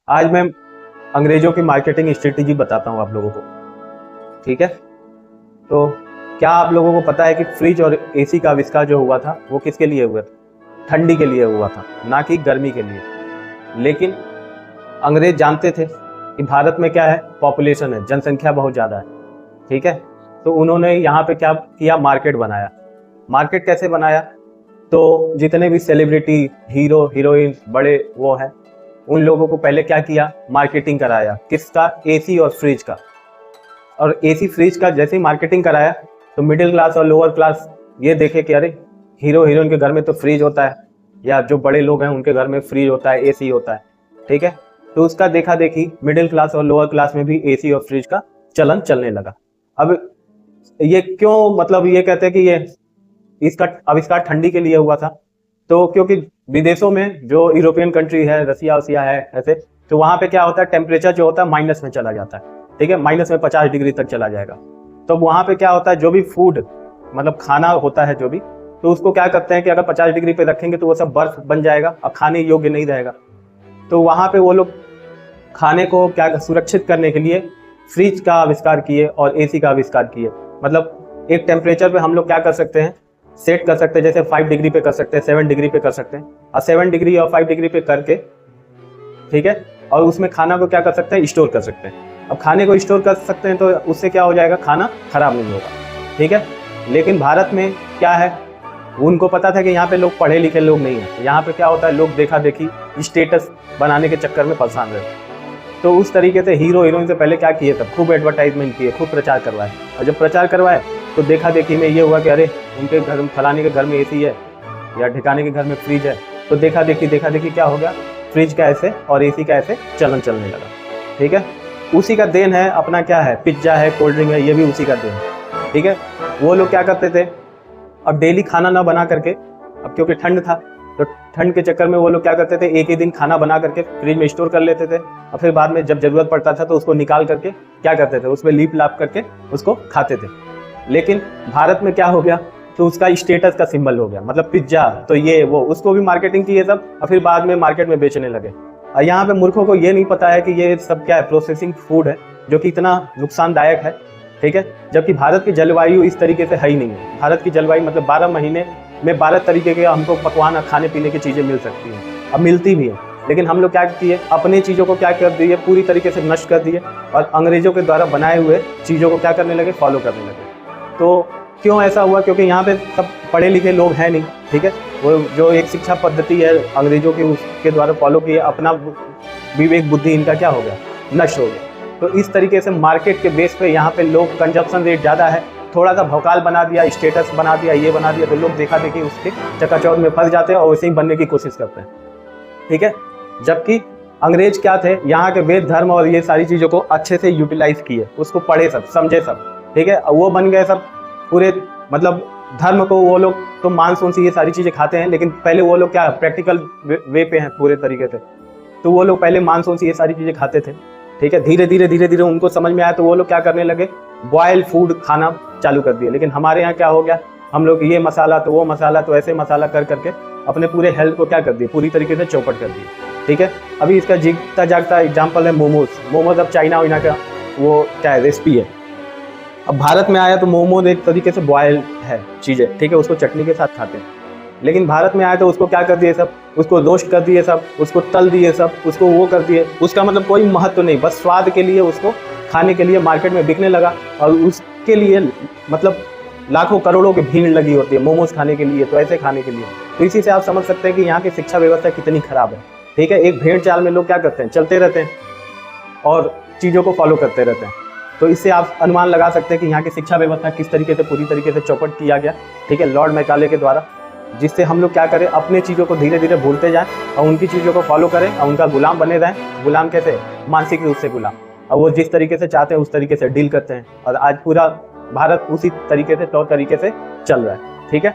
आज मैं अंग्रेजों की मार्केटिंग स्ट्रेटेजी बताता हूँ आप लोगों को। ठीक है, तो क्या आप लोगों को पता है कि फ्रिज और एसी का आविष्कार जो हुआ था वो किसके लिए हुआ था? ठंडी के लिए हुआ था, ना कि गर्मी के लिए। लेकिन अंग्रेज जानते थे कि भारत में क्या है, पॉपुलेशन है, जनसंख्या बहुत ज़्यादा है। ठीक है, तो उन्होंने यहाँ पे क्या किया, मार्केट बनाया। मार्केट कैसे बनाया? तो जितने भी सेलिब्रिटी, हीरो हीरोइन, बड़े वो हैं, उन लोगों को पहले क्या किया, मार्केटिंग कराया। किसका? एसी और फ्रिज का। और एसी फ्रिज का जैसे ही मार्केटिंग कराया तो मिडिल क्लास और लोअर क्लास ये देखे कि अरे हीरो हीरोइन के घर में तो फ्रिज होता है, या जो बड़े लोग हैं उनके घर में फ्रिज होता है, एसी होता है। ठीक है, तो उसका देखा देखी मिडिल क्लास और लोअर क्लास में भी एसी और फ्रिज का चलन चलने लगा। अब ये क्यों, मतलब ये कहते हैं कि ये इसका आविष्कार ठंडी के लिए हुआ था, तो क्योंकि विदेशों में जो यूरोपियन कंट्री है, रसिया वसिया है ऐसे, तो वहाँ पे क्या होता है, टेम्परेचर जो होता है माइनस में चला जाता है। ठीक है, माइनस में 50 डिग्री तक चला जाएगा। तो वहाँ पे क्या होता है, जो भी फूड मतलब खाना होता है जो भी, तो उसको क्या करते हैं कि अगर 50 डिग्री पे रखेंगे तो वो सब बर्फ बन जाएगा और खाने योग्य नहीं रहेगा। तो वहाँ पे वो लोग खाने को क्या सुरक्षित करने के लिए फ्रिज का आविष्कार किए और एसी का आविष्कार किए। मतलब एक टेम्परेचर पे हम लोग क्या कर सकते हैं, सेट कर सकते हैं। जैसे 5 डिग्री पे कर सकते हैं, 7 डिग्री पे कर सकते हैं, और 7 डिग्री और 5 डिग्री पे करके, ठीक है, और उसमें खाना को क्या कर सकते हैं, स्टोर कर सकते हैं। अब खाने को स्टोर कर सकते हैं तो उससे क्या हो जाएगा, खाना खराब नहीं होगा। ठीक है, लेकिन भारत में क्या है, उनको पता था कि यहाँ पे लोग पढ़े लिखे लोग नहीं हैं। यहाँ पे क्या होता है, लोग देखा देखी स्टेटस बनाने के चक्कर में परेशान रहते हैं। तो उस तरीके से हीरो हीरोइन से पहले क्या किए, तब खूब एडवर्टाइजमेंट किए, खूब प्रचार करवाए। और जब प्रचार करवाए तो देखा देखी में ये हुआ कि अरे उनके घर में, फलाने के घर में एसी है या ठिकाने के घर में फ्रिज है। तो देखा देखी क्या हो गया, फ्रिज का ऐसे और एसी का ऐसे चलन चलने लगा। ठीक है, उसी का देन है अपना, क्या है, पिज्ज़ा है, कोल्ड ड्रिंक है, ये भी उसी का देन है। ठीक है, वो लोग क्या करते थे, अब डेली खाना ना बना करके, अब क्योंकि ठंड था तो ठंड के चक्कर में वो लोग क्या करते थे, एक ही दिन खाना बना करके फ्रिज में स्टोर कर लेते थे, और फिर बाद में जब जरूरत पड़ता था तो उसको निकाल करके क्या करते थे, उसमें लीप लाप करके उसको खाते थे। लेकिन भारत में क्या हो गया, तो उसका स्टेटस का सिंबल हो गया, मतलब पिज्जा, तो ये वो, उसको भी मार्केटिंग की ये सब, और फिर बाद में मार्केट में बेचने लगे। और यहाँ पे मूर्खों को ये नहीं पता है कि ये सब क्या है, प्रोसेसिंग फूड है जो कि इतना नुकसानदायक है। ठीक है, जबकि भारत की जलवायु इस तरीके से है ही नहीं है। भारत की जलवायु मतलब 12 महीने में 12 तरीके के हमको पकवान और खाने पीने की चीज़ें मिल सकती हैं, अब मिलती भी हैं। लेकिन हम लोग क्या किए, अपनी चीज़ों को क्या कर दिए, पूरी तरीके से नष्ट कर दिए, और अंग्रेजों के द्वारा बनाए हुए चीज़ों को क्या करने लगे, फॉलो करने लगे। तो क्यों ऐसा हुआ? क्योंकि यहाँ पे सब पढ़े लिखे लोग हैं नहीं। ठीक है, वो जो एक शिक्षा पद्धति है अंग्रेजों की, उसके द्वारा फॉलो किए, अपना विवेक बुद्धि इनका क्या हो गया, नष्ट हो गया। तो इस तरीके से मार्केट के बेस पे यहाँ पे लोग, कंजप्शन रेट ज़्यादा है, थोड़ा सा भौकाल बना दिया, स्टेटस बना दिया, ये बना दिया, तो लोग देखा देखी उसके चकाचौंध में फंस जाते हैं और वैसे ही बनने की कोशिश करते हैं। ठीक है, जबकि अंग्रेज क्या थे, यहाँ के वेद धर्म और ये सारी चीज़ों को अच्छे से यूटिलाइज किए, उसको पढ़े सब, समझे सब। ठीक है, वो बन गए सब पूरे, मतलब धर्म को वो लोग तो मांस वांस ये सारी चीज़ें खाते हैं, लेकिन पहले वो लोग क्या प्रैक्टिकल वे पे हैं पूरे तरीके से। तो वो लोग पहले मांस वांस ये सारी चीज़ें खाते थे। ठीक है, धीरे धीरे उनको समझ में आया तो वो लोग क्या करने लगे, बॉयल फूड खाना चालू कर दिए। लेकिन हमारे यहाँ क्या हो गया, हम लोग ये मसाला तो वो मसाला तो ऐसे मसाला कर करके अपने पूरे हेल्थ को क्या कर दिए, पूरी तरीके से चौपट कर दिए। ठीक है, अभी इसका जीता जागता एग्जाम्पल है मोमोज। अब चाइना वाइना का वो क्या है, रेसिपी है। अब भारत में आया तो मोमोज एक तरीके से बॉयल है चीज़ें। ठीक है, उसको चटनी के साथ खाते हैं। लेकिन भारत में आए तो उसको क्या कर दिए सब, उसको रोस्ट कर दिए सब, उसको तल दिए सब, उसको वो कर दिए, उसका मतलब कोई महत्व नहीं, बस स्वाद के लिए उसको खाने के लिए मार्केट में बिकने लगा। और उसके लिए मतलब लाखों करोड़ों की भीड़ लगी होती है मोमोज खाने के लिए, तो ऐसे खाने के लिए। तो इसी से आप समझ सकते हैं कि यहाँ की शिक्षा व्यवस्था कितनी खराब है। ठीक है, एक भेड़ चाल में लोग क्या करते हैं, चलते रहते हैं और चीज़ों को फॉलो करते रहते हैं। तो इससे आप अनुमान लगा सकते हैं कि यहाँ की शिक्षा व्यवस्था किस तरीके से पूरी तरीके से चौपट किया गया। ठीक है, लॉर्ड मैकाले के द्वारा, जिससे हम लोग क्या करें, अपने चीज़ों को धीरे धीरे भूलते जाएं और उनकी चीज़ों को फॉलो करें और उनका गुलाम बने रहें। गुलाम कैसे, मानसिक रूप से गुलाम, और वो जिस तरीके से चाहते हैं उस तरीके से डील करते हैं। और आज पूरा भारत उसी तरीके से, तौर तरीके से चल रहा है। ठीक है।